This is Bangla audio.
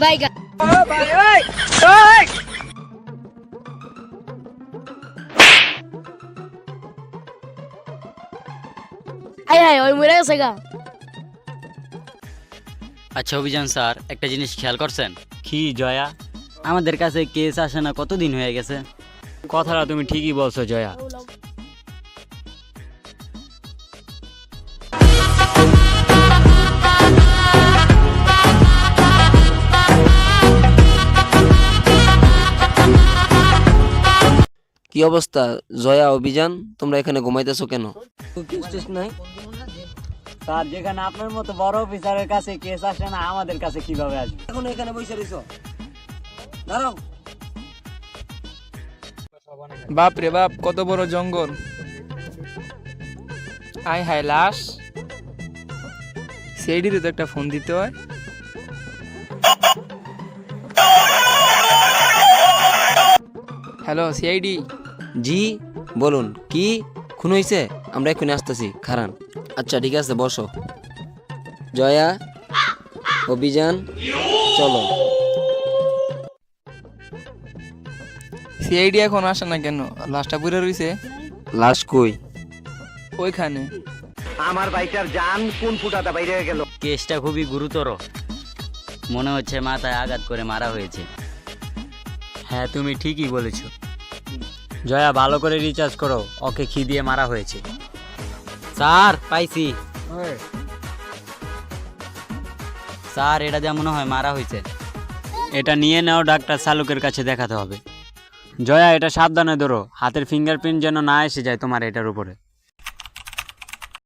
বাইগা আয় আয় ওই মরে গেছে গা। আচ্ছা অভিযান স্যার, একটা জিনিস খেয়াল করছেন? কি জয়া? আমাদের কাছে কেস আসে না কতদিন হয়ে গেছে। কথাটা তুমি ঠিকই বলছো জয়া। কি অবস্থা জয়া, অভিযান? তোমরা এখানে ঘুমাইতেছো কেন? নাই? স্যার, যেখানে আপনার মতো বড় অফিসারের কাছে কেস আসে না, আমাদের কাছে কিভাবে আসবে? এখন এখানে বসে রইছো, দাঁড়াও। বাপ রে বাপ, কত বড় জঙ্গল! আয় হায় লাশ! সেইডিরও তো একটা ফোন দিতে হয়। Hello CID. জি বলুন, কি খুন হয়েছে? আমরা এক্ষুনি আসতেছি, খারান। আচ্ছা ঠিক আছে, বসো। জয়া, অভিযান, চলো। সিআইডি এখন আসে না কেন? লাশটা পুরে রইছে লাশ কই? ওইখানে। কেসটা খুবই গুরুতর, মনে হচ্ছে মাথায় আঘাত করে মারা হয়েছে। হ্যাঁ, তুমি ঠিকই বলেছো। জয়া, ভালো করে রিচার্জ করো, ওকে খি দিয়ে মারা হয়েছে। স্যার পাইছি স্যার, এটা দিয়ে মনে হয় মারা হয়েছে। এটা নিয়ে নাও, ডাক্তার শালুকের কাছে দেখাতে হবে। জয়া, এটা সাবধানে ধরো, হাতের ফিঙ্গারপ্রিন্ট যেন না এসে যায় তোমার এটার উপরে।